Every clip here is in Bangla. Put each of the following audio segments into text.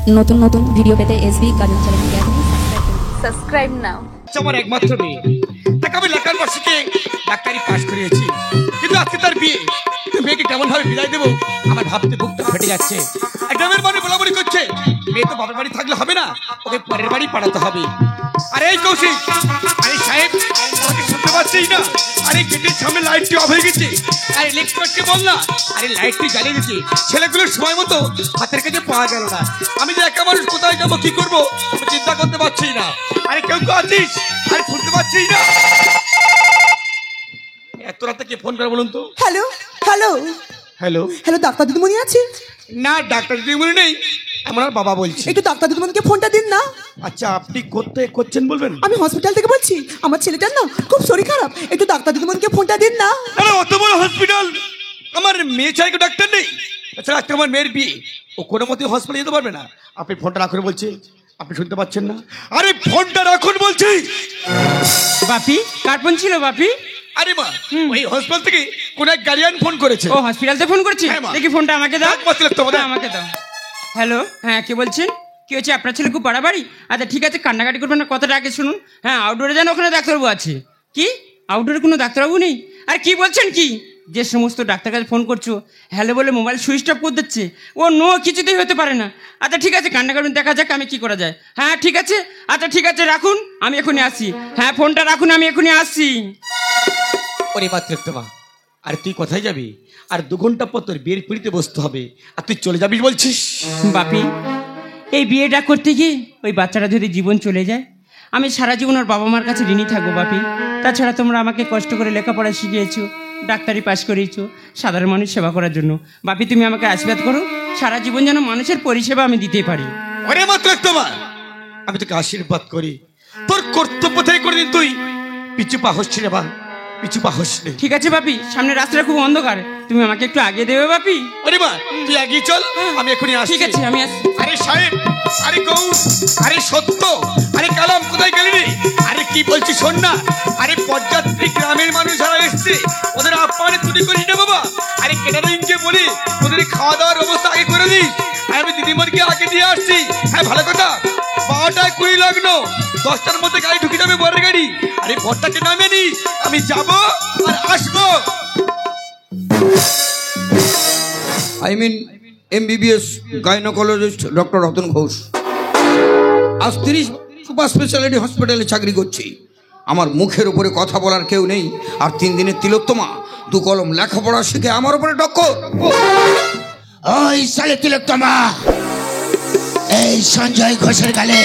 নতুন নতুন ভিডিও পেতে এসবি কাজল চ্যানেলকে এখনই সাবস্ক্রাইব নাও। আমার একমাত্র মেয়ে, তাকে আমি লেখার বর্ষিকে ডাক্তারি পাশ করিয়েছি, কিন্তু আজকে তার বিয়ে। মেয়েকে কেমন ভাবে বিদায় দেবো আমার ভাবতে বুকটা ফেটে যাচ্ছে। গ্রামের বাড়ি বলাবলি করছে, মেয়ে তো বাবার বাড়ি থাকলে হবে না, ওকে পরের বাড়ি পাঠাতে হবে। আরে এই কৌশিক, আরে সাহেব, ওকে শুনতে পাচ্ছিস না? আরে গেটের সামনে লাইটটি অফ হয়ে গেছে, আরে ইলেকট্রিককে বল না, আরে লাইটটি জ্বালিয়ে দিচ্ছে। ছেলেগুলোর সময় মতো হাতের কাছে পাওয়া গেল না। আমি যে একা মানুষ কোথায় যাবো, কি করবো চিন্তা করতে পারছি না। আরে কেউ তো আছিস? আরে শুনতে পাচ্ছিস না? এত রাতে কে ফোন করে বলুন তো? Hello hello hello hello, doctor দিদিমণি আছে? না, ডাক্তার দিদিমণি নেই, আমার বাবা বলছি। একটু ডাক্তার দিদিমণিকে ফোনটা দিন না। আচ্ছা, আপনি করছেন বলবেন? আমি হসপিটাল থেকে বলছি, আমার ছেলেটার না খুব শরীর খারাপ, একটু ডাক্তার দিদিমণিকে ফোনটা দিন না। আরে অত বড় হসপিটাল, আমার মেয়ে ছাড়া ডাক্তার নেই। আচ্ছা, আজকে আমার মেয়ের বিয়ে, ও কোনো মতে হসপিটালে যেতে পারবে না। আপনি ফোনটা রাখুন বলছি, আপনি শুনতে পাচ্ছেন না? আরে ফোনটা রাখুন বলছি। বাপি, কার ফোন ছিল বাপি? আরে মা, ওই হসপিটাল থেকে কোন এক গার্ডিয়ান ফোন করেছে। ও হসপিটাল থেকে ফোন করছি? হ্যাঁ, মা। দেখি ফোনটা আমাকে দাও। তোমাদের আমাকে দাও। হ্যালো, হ্যাঁ কে বলছেন? কি হয়েছে? আপনার ছেলে খুব বাড়াবাড়ি? আচ্ছা ঠিক আছে, কান্নাকাটি করবেন না, কথাটা আগে শুনুন। হ্যাঁ, আউটডোরে যান, ওখানে ডাক্তারবাবু আছে। কি আউটডোরে কোনো ডাক্তারবাবু নেই? আর কি বলছেন কি? যে সমস্ত ডাক্তার কাছে ফোন করছো, হ্যালো বলে মোবাইল সুইচ অফ করে দিচ্ছে। ও নো, কিছুতেই হতে পারে না। আচ্ছা ঠিক আছে, কান্না করবেন, দেখা যাক আমি কি করা যায়। হ্যাঁ ঠিক আছে, আচ্ছা ঠিক আছে, রাখুন, আমি এখনই আসছি। হ্যাঁ ফোনটা রাখুন, আমি এখনই আসছি। ওরে বাচ্চা, আর তুই কোথায় যাবি? আর 2 ঘন্টা পর তোর বিয়ের পিড়িতে বসতে হবে, আর তুই চলে যাবি বলছিস? বাপি, এই বিয়েটা করতে গিয়ে ওই বাচ্চাটা যদি জীবন চলে যায়, আমি সারা জীবন ওর বাবা মার কাছে ঋণী থাকবো বাপি। তাছাড়া তোমরা আমাকে কষ্ট করে লেখাপড়া শিখিয়েছো, ডাক্তারি পাশ করিয়েছো সাধারণ মানুষ সেবা করার জন্য। বাপি তুমি আমাকে আশীর্বাদ করো, সারা জীবন যেন মানুষের পরিষেবা আমি দিতে পারি। ওরে বাচ্চা, আমি তোকে আশীর্বাদ করি, তোর কর্তব্য থেকে কোনদিন তুই পিছু পা হচ্ছি রে বা, পিছু পা হসনি। ঠিক আছে বাপি, সামনে রাস্তাটা খুব অন্ধকার, তুমি আমাকে একটু আগে দেবে বাপি। ওরে মা, তুই এগিয়ে চল, আমি এখনই আসছি। ঠিক আছে, আমি আসছি। আরে সাহেব, আরে গৌর, আরে সত্য, আরে কালাম, কোথায় গেলি রে? আরে কি বলছিস শোন না। আরে পর্যাপ্তি গ্রামের মানুষ যারা এসছে, ওদের আপ্যায়নে তুই করিস না বাবা। আরে ক্যাটারিং যে বলি, ওদের খাওয়া দাওয়ার ব্যবস্থা আগে করে দিস। আর আমি দিদিমণিকে আগে দিয়ে আসছি। হ্যাঁ ভালো কথা, 12টায় 20 লাগলো, 10টার মধ্যে গাড়ি ঢুকে যাবে, বরের গাড়ি। আরে বরটাকে নামিয়ে নিস, আমি যাবো আর আসবো। I mean MBBS gynaecologist doctor Ratan Ghosh. আজ 30 সুপার স্পেশালিটি হসপিটালে চাকরি করছি। আমার মুখের উপরে কথা বলার কেউ নেই, আর 3 দিনের তিলোত্তমা 2 কলম লেখাপড়া শিখে আমার উপরে টক্কর। ওই সালে তিলোত্তমা এই সঞ্জয় ঘোষের গালে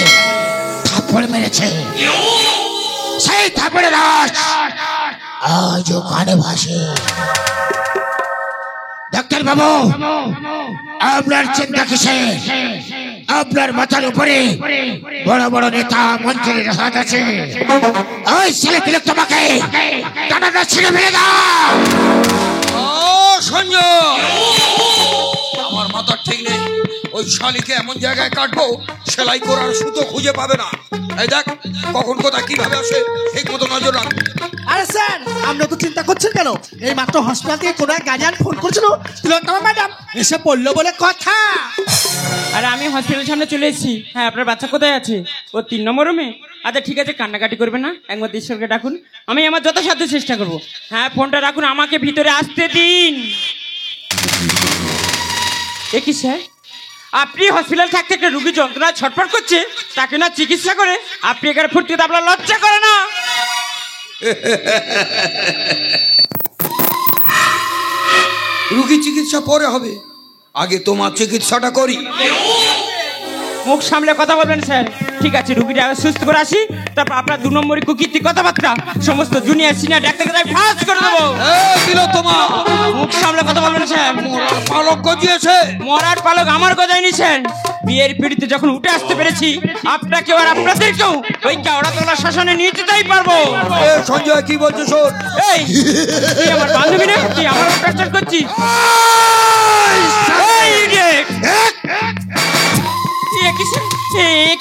থাপ্পড় মেরেছে, সেই থাপ্পড়ের আওয়াজ আজও কানে ভাসে। ডাক্তার বাবু, আপনার চিন্তা কিসে? আপনার মাথার উপরে বড় বড় নেতা মন্ত্রীর হাত আছে। ওই ছেলে তিলোত্তমাকে টানাটা ছিঁড়ে ফেলে দাও। ও সঞ্জয়, আমার মাথার ঠিক নেই, ওই শালিকে এমন জায়গায় কাটবো সেলাই করার সুতো খুঁজে পাবে না। এই দেখ কখন কোথায় কিভাবে আসে, ঠিক মতো নজর রাখ। আরে স্যার, আপনি তো চিন্তা করছেন কেন? এই মাত্র হসপিটাল থেকে কোনো এক গার্ডিয়ান ফোন করছিল, তিলোত্তমা ম্যাডাম এসে পড়লো বলে কথা। আর আমি হসপিটালের সামনে চলে এসেছি। হ্যাঁ, আপনার বাচ্চা কোথায় আছে? ও 3 নম্বর রুমে। আচ্ছা ঠিক আছে, কান্নাকাটি করবেন না, একবার ঈশ্বরকে ডাকুন, আমি আমার যথাসাধ্য চেষ্টা করব। হ্যাঁ ফোনটা রাখুন, আমাকে ভিতরে আসতে দিন। এ কি স্যার, আপনি হসপিটাল থাকতে একটা রুগী যন্ত্রণা ছটফট করছে, তাকে না চিকিৎসা করে আপনি এখানে ফুটতে, আপনার লজ্জা করে না? রুগী চিকিৎসা পরে হবে, আগে তোমার চিকিৎসাটা করি। মুখ সামলে কথা বলবেন স্যার। ঠিক আছে, রুগীটা সুস্থ করে আসি, তারপর আপনার 2 নম্বরই কুকীর্তি কথাবার্তা সমস্ত জুনিয়র সিনিয়র ডাক্তারকে তাই ফাঁস করে দেবো। তিলোত্তমা, মুখ সামলে কথা বলবেন স্যার। পালক গজিয়েছে। মরার পালক আমার গজায় নিছেন। বিয়ের পিড়িতে যখন উঠে আসতে পেরেছি, আপনাকে আর আপনাদেরকেও ওই কাওড়া তোলা শাসনে নিয়ে যেতেই পারবো। সঞ্জয় কি বলছো শোন। এই তুই আমার বান্ধবী না, তুই আমার অত্যাচার করছিস।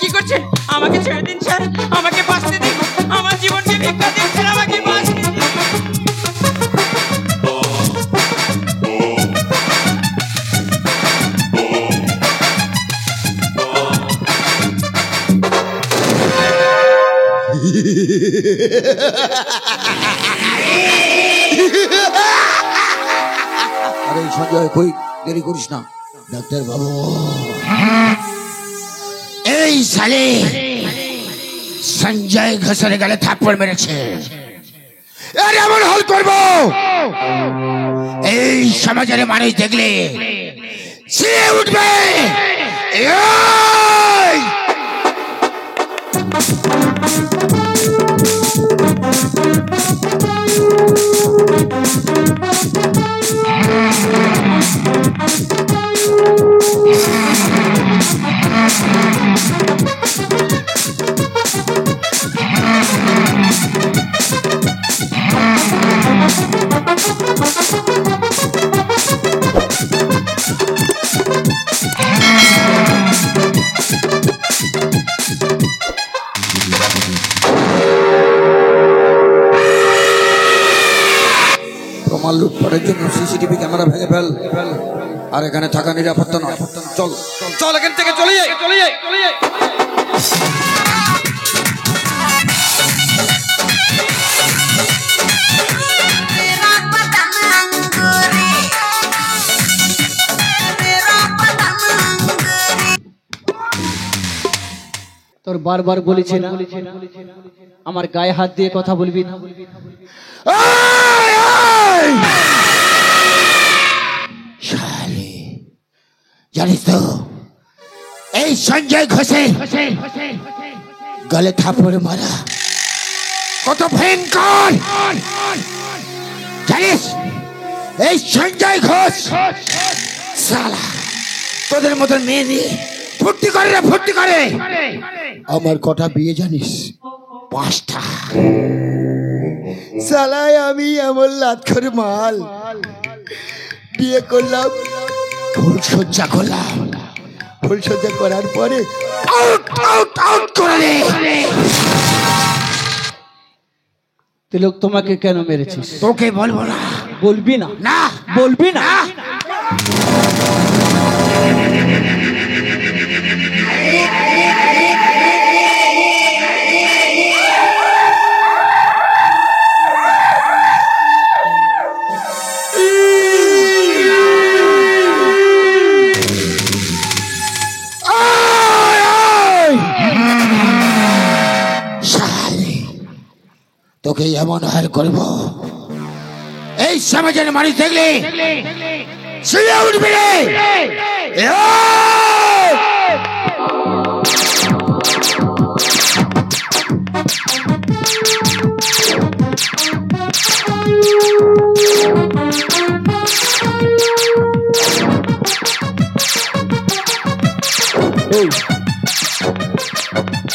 কি করছেন? আমাকে ছেড়ে দিন স্যার, আমাকে বাঁচতে দিন, আমার জীবনকে ভিক্ষা দিন স্যার, আমাকে বাঁচতে দিন। আরে সঞ্জয় কই, দেরি করিস না। ডাক্তার বাবু, এই সালে সঞ্জয় ঘোষের গালে থাপ্পড় মেরেছে। আর এমন হল করব, এই সমাজের মানুষ দেখলে সে উঠবে। এই! প্রমাণ লুটপাটের জন্য সিসিটিভি ক্যামেরা ভেঙে ফেল, আর এখানে থাকা নিরাপত্তা নয়। চল চল, এখান থেকে চলে যাই, চলে যাই, চলে যাই। তোর বারবার বলেছি না আমার গায়ে হাত দিয়ে কথা বলবি না। শালি, জানিস তো এই সঞ্জয় ঘোষে গলে থাপ্পড় মারা কত ভয়ঙ্কর জানিস? এই সঞ্জয় ঘোষ সালা তোদের মতন মেয়ে নিয়ে ফুর্তি করে রে, ফুর্তি করে। আমার কটা বিয়ে জানিস? 5টা। সালাই আমি এমন লাত করে মাল বিয়ে করলাম, ফুলসজ্জা করলাম, ফুলসজ্জা করার পরে আউট আউট আউট করে। তিলক তোমাকে কেন মেরেছিস? তোকে বলবো না। বলবি না? না বলবি না? তোকে এমন হাল করবো এই সমাজের মানুষ দেখলে শুয়ে উঠবে রে।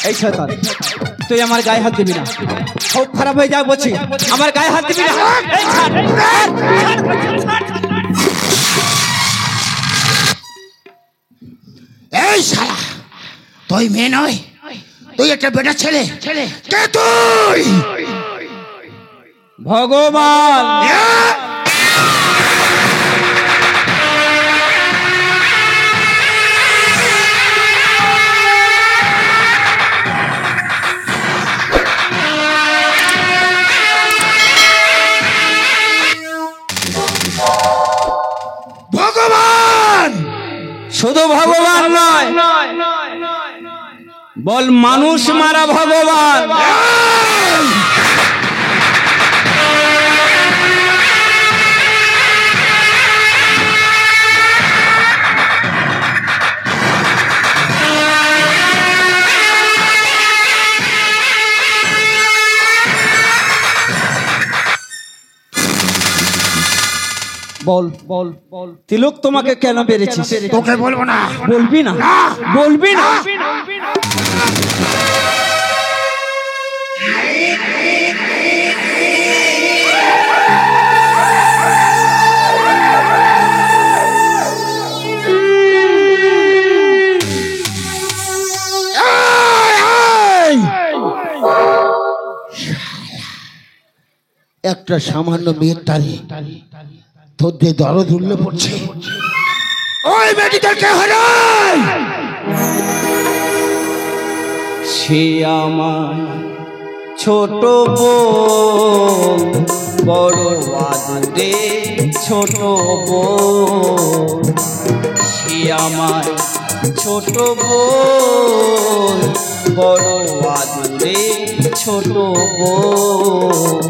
এই শয়তান, তুই আমার গায়ে হাত দিবি না, সব খারাপ হয়ে যায় বলছি। আমার গায়ে হাত দিবি না। এই ছাড়, এই শালা, তুই মেয়ে নয়, তুই একটা বেটা ছেলে। কে তুই? ভগবান। ভগবান শুধু ভগবান নয়, বল মানুষ মারা ভগবান। বল বল বল, তিলক তোমাকে কেন মেরেছিস? তোকে বলবো না। বলবি না? বলবি না? একটা সামান্য মেয়ের টানে তোর দিয়ে দরদ উল্লে পড়ছে। ওই মেডিকেলকে হারাই। সে আমার ছোট বোন বড় আদরে ছোট বোন সে আমার ছোট বোন বড় আদরে ছোট বোন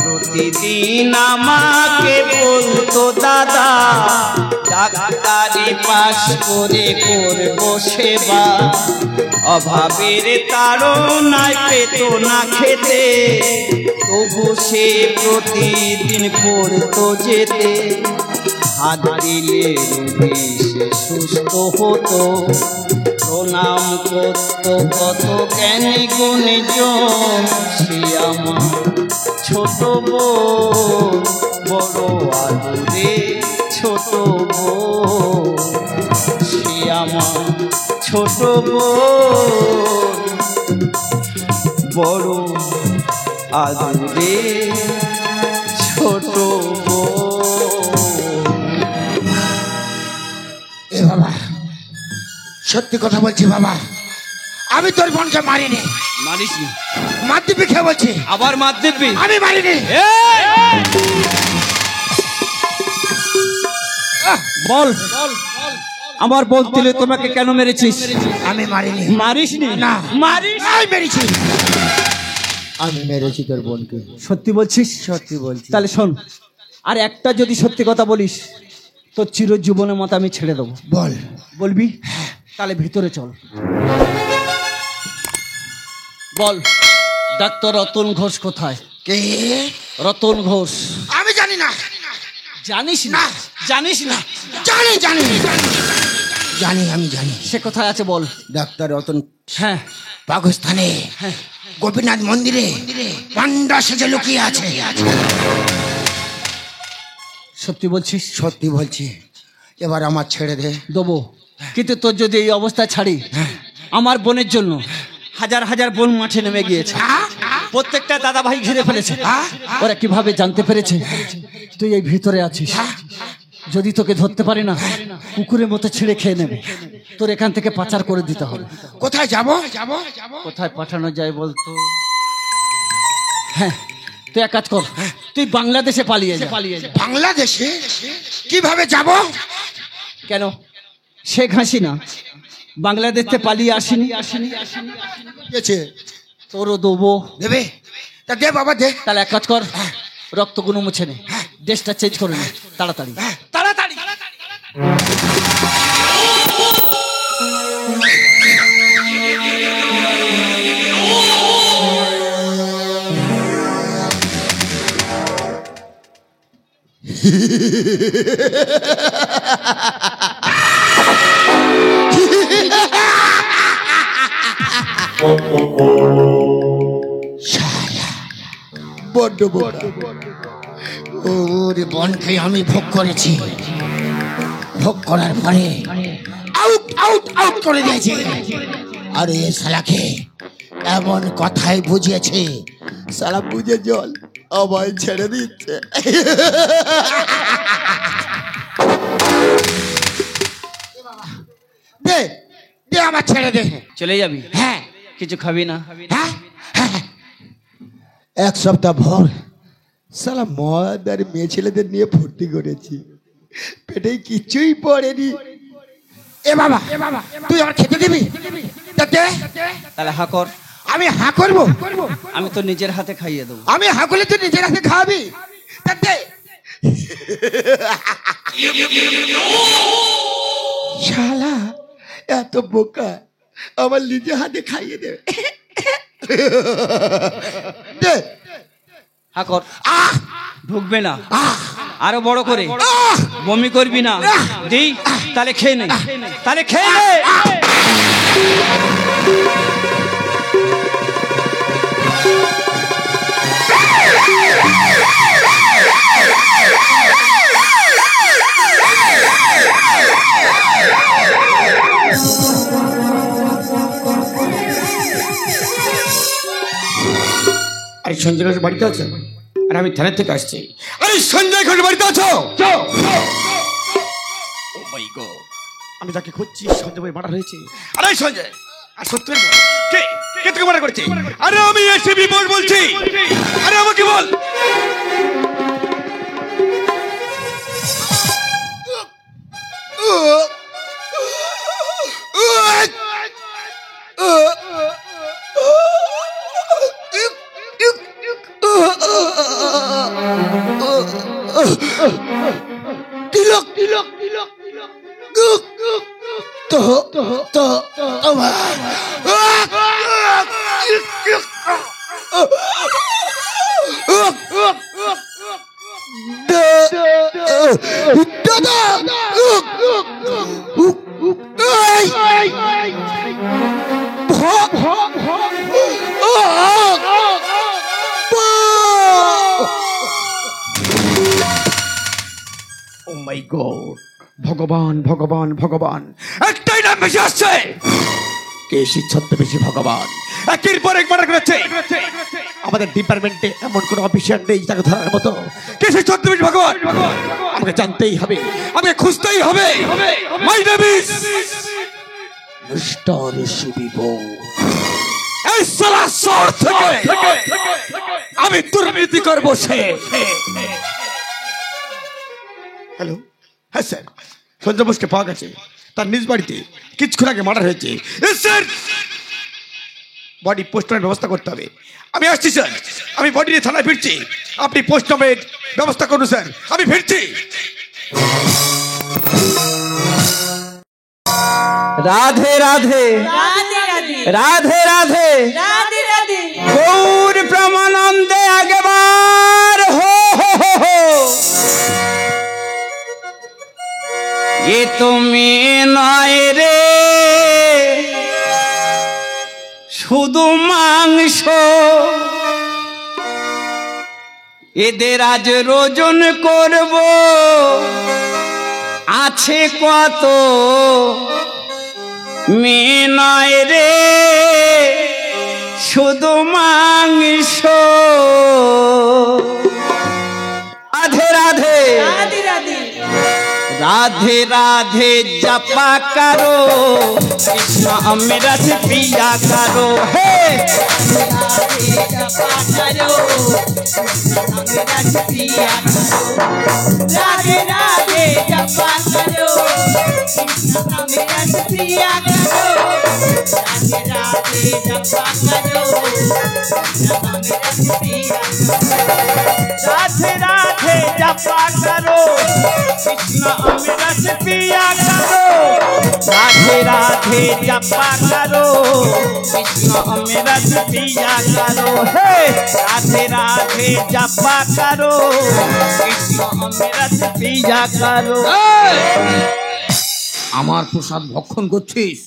প্রতিদিন আমাকে বলতো দাদা ডাক্তারি পাশ করে করবো সেবা অভাবের তাড়নায় পেত না খেতে তবু সে প্রতিদিন পড়তো যেতে হাত দিলে রোগী সে সুস্থ হতো প্রণাম করত কত জ্ঞানী গুণীজন সে আমার ছোট বোন বড় আদরে ছোট বোন সে আমার ছোট বোন বড় আদরে ছোট বোন। এ বাবা, সত্যি কথা বলছি বাবা, আমি তোর বোনকে মারিনি। মারিস নি? মার দিবি খেয়ে বলছি। আবার মার দিবি? আমি মারিনি। বল আমার বলতে তোমাকে কেন মেরেছিস? আমি মারিনি। মারিস নি? না। মারিস? আমি মেরেছি। আমি মেরেছি তোর বোনকে। সত্যি বলছিস? সত্যি বলছি। তাহলে শোন, আর একটা যদি সত্যি কথা বলিস তোর চিরজীবনের মতো আমি ছেড়ে দেবো। বল। বলবি? তাহলে ভিতরে চল। বল ডাক্তার রতন ঘোষ কোথায়? কে? রতন ঘোষ। আমি জানি না। জানিস না? জানিস না? জানি জানি জানি, আমি জানি। সে কোথায় আছে বল। ডাক্তার রতন হ্যাঁ পাকিস্তানে গোপীনাথ মন্দিরে পান্ডা সেজে লুকিয়ে আছে। সত্যি বলছিস? সত্যি বলছি। এবার আমার ছেড়ে দে। দেবো, কিন্তু তোর যদি এই অবস্থা ছাড়ি, আমার বোনের জন্য হাজার হাজার বোন মাঠে নেমে গিয়েছে, প্রত্যেকটা দাদা ভাই ঘিরে ফেলেছে। ওরা কিভাবে জানতে পেরেছে তুই এই ভিতরে আছিস? যদি তোকে ধরতে পারি না, কুকুরের মতো ছিঁড়ে খেয়ে নেবে। তোর এখান থেকে পাচার করে দিতে হবে। কোথায় যাব? কোথায় পাঠানো যায় বলতো? হ্যাঁ, তুই এক কাজ কর, তুই বাংলাদেশে পালিয়ে যা। বাংলাদেশে? কিভাবে যাব? কেন? শেখ হাসিনা বাংলাদেশ থেকে পালিয়ে আসেনি? গেছে। তোরও দেবো। দেবে? তা দে বাবা দে। তাহলে এক কাজ কর, রক্তগুলো মুছে নে, ড্রেসটা চেঞ্জ করে নে তাড়াতাড়ি তাড়াতাড়ি। বড্ড বোকা। ওরে বোনকে আমি ভোগ করেছি, ভোগ করার পরে আউট আউট আউট করে দিয়েছে। আর এ শালাকে এমন কথাই বুঝিয়েছে, শালা বুঝে জল আমায় ছেড়ে দিচ্ছে। দে দে, আমার ছেড়ে দে। চলে যাবি? হ্যাঁ। কিছু খাবি না? হ্যাঁ হ্যাঁ। এক সপ্তাহ ভর সালা মদ আর মেয়ে ছেলেদের নিয়ে ফুর্তি করেছি, পেটে কিছুই পড়েনি। এ বাবা তুই আমার খেতে দিবি? তাহলে হা কর। আমি হা করবো? আমি তো নিজের হাতে খাইয়ে দেবো। আমি হা করলে তুই নিজের হাতে খাওয়াবি? শালা এত বোকা, আমার নিজের হাতে খাইয়ে দেবে। দে। হা কর। আহ ঢুকবে না, আহ আরো বড় করে। আহ বমি করবি না? দিই, তাহলে খেয়ে নে, তাহলে খেয়ে নে। আরে সঞ্জয় ঘোষ বাড়িতে আছে? আর আমি থানার থেকে আসছি। আরে সঞ্জয় ঘোষ বাড়িতে আছো? আমি যাকে খুঁজছি সঞ্জয় ভাই মার্ডার হয়েছে। আরে সঞ্জয়, আর সত্যের বল কে কে তোকে মার্ডার করেছে? আরে আমি এসবি বল বলছি, আরে আমাকে বল। তিলক তিলক তিলক তো তো তো ও মাই গড, ভগবান ভগবান ভগবান, একটাই নাম বেশি আসছে, কেশি ছদ্মবেশী ভগবান একের পর এক মার্ডার করেছে। আমাদের ডিপার্টমেন্টে এমন কোন অফিসার নেই তাকে ধরার মতো। কেশি ছদ্মবেশী ভগবান আমাকে জানতেই হবে, আমাকে খুঁজতেই হবে। My name is mister SB বউ। এই সালা শহর থেকে আমি দুর্নীতি করব সে। হ্যালো, হ্যাঁ স্যার, সঞ্জয় বোসকে পাওয়া গেছে, তার নিজ বাড়িতে কিছুক্ষণ আগে মার্ডার হয়েছে। স্যার বডি পোস্টমর্টেমের ব্যবস্থা করতে হবে। আমি আসছি স্যার, আমি বডি নিয়ে থানায় ফিরছি, আপনি পোস্টমর্টেমের ব্যবস্থা করুন স্যার, আমি ফিরছি। রাধে রাধে রাধে রাধে গৌর প্রেমানন্দে আগেবার হো হো হো হো। এ তুমি নয় রে শুধু মাংস, এদের আজ রোজন করব আছে কত। মেয়ে নয় রে শুধু মাংস। রাধে রাধে রাধে রাধে জপা করো, কৃষ্ণ অমৃত পিয়া করো। হে রাধে রাধে জপা করো, কৃষ্ণ অমৃত পিয়া করো। রাধে রাধে জপা করো, কৃষ্ণ অমৃত পিয়া করো। রাধে রাধে জপা করো, কৃষ্ণ অমৃত পিয়া করো। রাধে রাধে জপা করো, কৃষ্ণ অমৃত পিয়া করো। হে রাধে রাধে জপা করো, কৃষ্ণ অমৃত পিয়া করো। আমার প্রসাদ ভক্ষণ করছিস,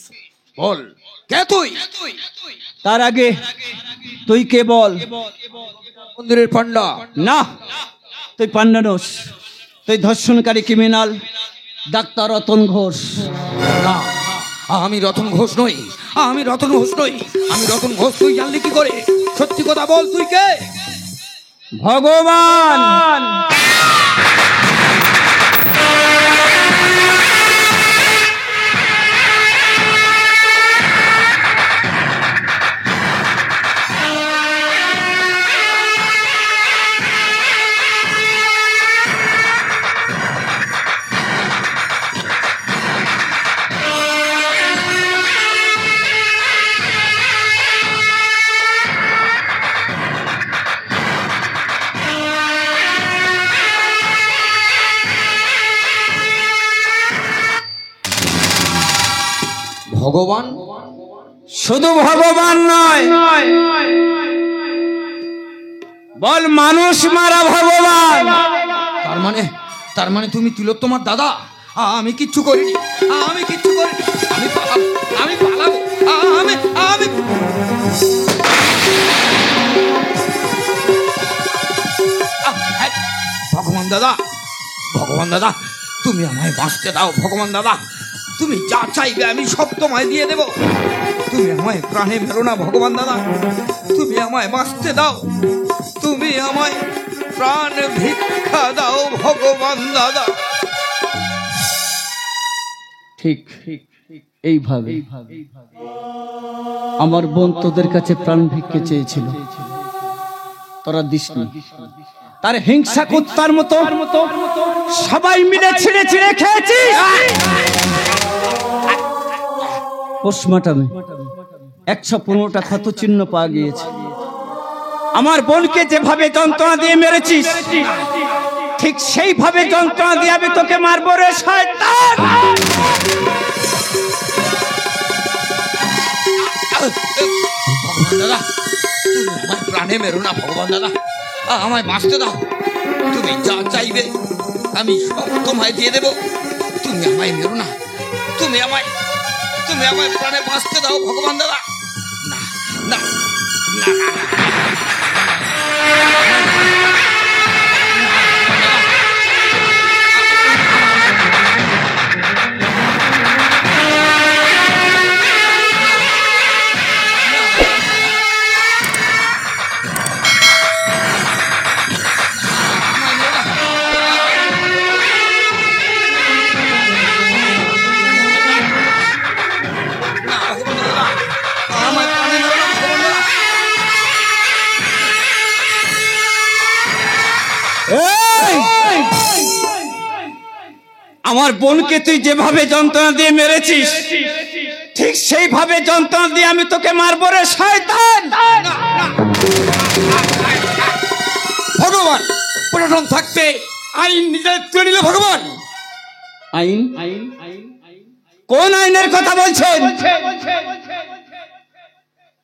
বল কে তুই? তার আগে তুই কে বল? মন্দিরের পান্ডা। না, তুই পান্ডা নোস, তুই ধর্ষণকারী ক্রিমিনাল ডাক্তার রতন ঘোষ। না, আমি রতন ঘোষ নই, আমি রতন ঘোষ নই, আমি রতন ঘোষ। তুই জানলি কি করে? সত্যি কথা বল, তুই কে? ভগবান। ভগবান? শুধু ভগবান নয়, বল মানুষ মারা ভগবান। তার মানে তুমি তিলোত্তমার দাদা? আমি কিচ্ছু করিনি, আমি কিচ্ছু করিনি, আমি পালাবো, আমি পালাবো, আমি আমি ভগবান দাদা, ভগবান দাদা, তুমি আমায় বাঁচতে দাও। ভগবান দাদা, তুমি যা চাইবে আমি সব তোমায় দিয়ে দেব। তুমি আমায় প্রাণে মেরো না ভগবান দাদা, তুমি আমায় বাঁচতে দাও, তুমি আমায় প্রাণ ভিক্ষা দাও ভগবান দাদা। ঠিক ঠিক এইভাবে আমার বোন তোদের কাছে প্রাণ ভিক্ষে চেয়েছিল, তোরা দিসনি। তার হিংসা কুত্তার মতো সবাই মিলে ছিঁড়ে ছিঁড়ে খেয়েছিস। পোস্টমর্টমে 115টা ক্ষত চিহ্ন পাওয়া গিয়েছে। আমার বোনকে যেভাবে যন্ত্রণা দিয়ে মেরেছিস, ঠিক সেইভাবে যন্ত্রণা দিয়ে আমি তোকে মারবো রে শয়তান। ভগবান দাদা, তুমি আমার প্রাণে মেরো না ভগবান দাদা, আমায় বাঁচতে দাও। তুমি যা চাইবে আমি সব তোমায় দিয়ে দেবো। তুমি আমায় মেরো না, তুমি আমায় প্রাণে বাঁচতে দাও ভগবান দাদা। না না না আমার বোনকে তুই যেভাবে যন্ত্রণা দিয়ে মেরেছিস, ঠিক সেইভাবে যন্ত্রণা দিয়ে আমি তোকে মারবো রে শয়তান। ভগবান প্রশাসন থাকতে আইন নিজের তুলে নিল ভগবান। আইন? কোন আইনের কথা বলছেন?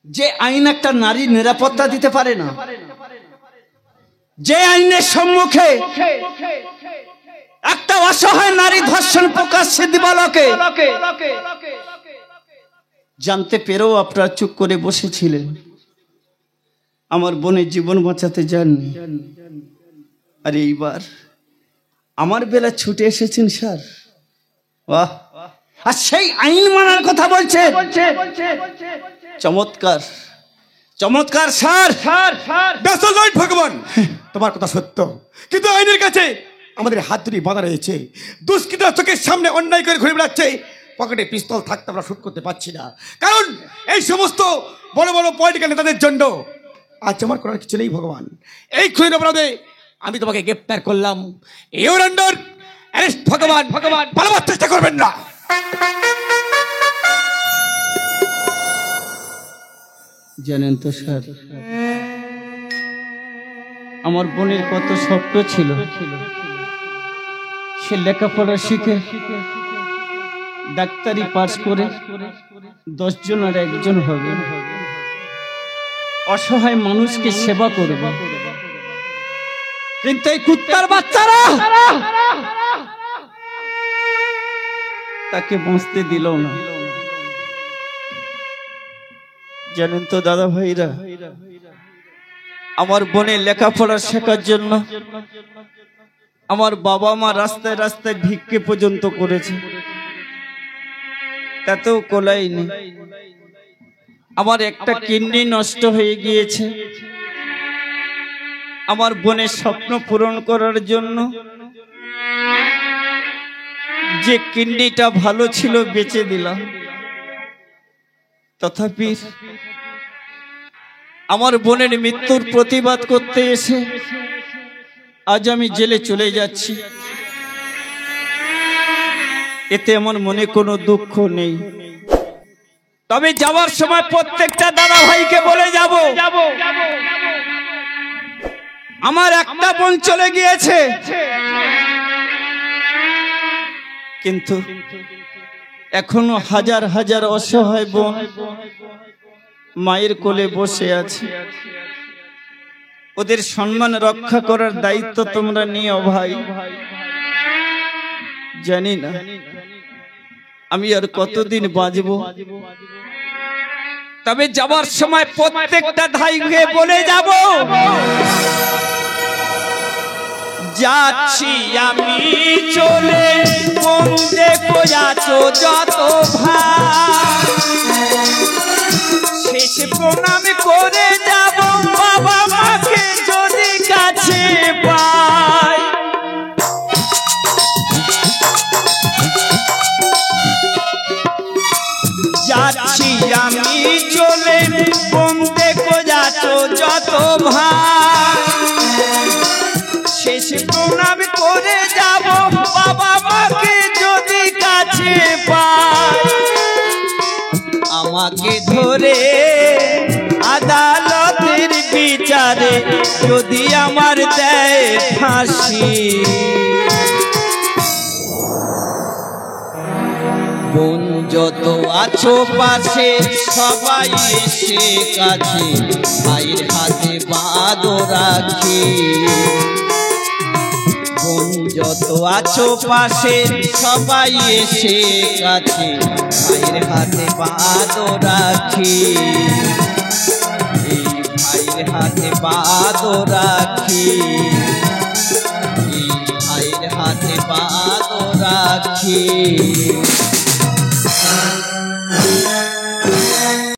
যে আইন একটা নারী নিরাপত্তা দিতে পারে না, যে আইনের সম্মুখে একটা অসহায় নারী ধর্ষণ প্রকাশ্যে দিবালোকে জানতে পেরেও আপনারা চুপ করে বসেছিলেন, আমার বোনের জীবন বাঁচাতে যাননি। আর এইবার আমার বেলা ছুটে এসেছেন স্যার। বাহ, আর সেই আইন মানার কথা বলছে। চমৎকার চমৎকার স্যার। ভগবান তোমার কথা সত্য, কিন্তু আইনের কাছে আমাদের হাত দুটি বাঁধা রয়েছে। দুষ্কৃতরা চোখের সামনে অন্যায় করে ঘুরে বেড়াচ্ছে, পকেটে পিস্তল থাকতে আমরা শুট করতে পারছি না, কারণ এই সমস্ত বড় বড় পলিটিক্যাল নেতাদের জন্য। আজ আমার করার কিছু নেই ভগবান। এই খুনের অপরাধে আমি তোমাকে গ্রেপ্তার করলাম। ইউর আন্ডার অ্যারেস্ট ভগবান। ভগবান পালাবার চেষ্টা করবেন না। জানেন তো স্যার, আমার বোনের কত স্বপ্ন ছিল। সে লেখাপড়া শিখে ডাক্তারি পাস করে 10 জনের একজন হবে, অসহায় মানুষকে সেবা করবে। কিন্তু এই কুত্তার বাচ্চারা তাকে বাঁচতে দিল না। জানেন তো দাদা ভাইরা, আমার বোনের লেখাপড়া শেখার জন্য আমার বাবা মা রাস্তায় রাস্তায় ভিক্ষে পর্যন্ত করেছে, তাতেও কোলাইনি। আমার একটা কিডনি নষ্ট হয়ে গিয়েছে, আমার বোনের স্বপ্ন পূরণ করার জন্য যে কিডনিটা ভালো ছিল বেচে দিলাম। তথাপি আমার বোনের মৃত্যুর প্রতিবাদ করতে এসে আজ আমি জেলে চলে যাচ্ছি। এতে আমার মনে কোনো দুঃখ নেই, তবে যাওয়ার সময় প্রত্যেকটা দাদা ভাইকে বলে যাব, আমার একটা বোন চলে গিয়েছে, কিন্তু এখনো হাজার হাজার অসহায় বোন মায়ের কোলে বসে আছে। ওদের সম্মান রক্ষা করার দায়িত্ব তোমরা নিও ভাই। জানি না আমি আর কতদিন বাঁচবো, তবে যাবার সময় প্রত্যেকটা ভাইকে বলে যাব, যাচ্ছি আমি চলে, মন দেখো যাচ্ছো যত ভাই, শেষ প্রণাম করে যাব বাবা মাকে যদি কাছে পাই। আমাকে ধরে আদালতের বিচারে যদি আমার দেয় ফাঁসি, বোন যত আছো পাশে সবাই এসে কাছে ভাইয়ের হাতে বাঁধো রাখি। বোন যত আছো পাশে সবাই এসে কাছে ভাইয়ের হাতে বাঁধো রাখি। এই ভাইয়ের হাতে বাঁধো রাখি, এই ভাইয়ের হাতে বাঁধো রাখি।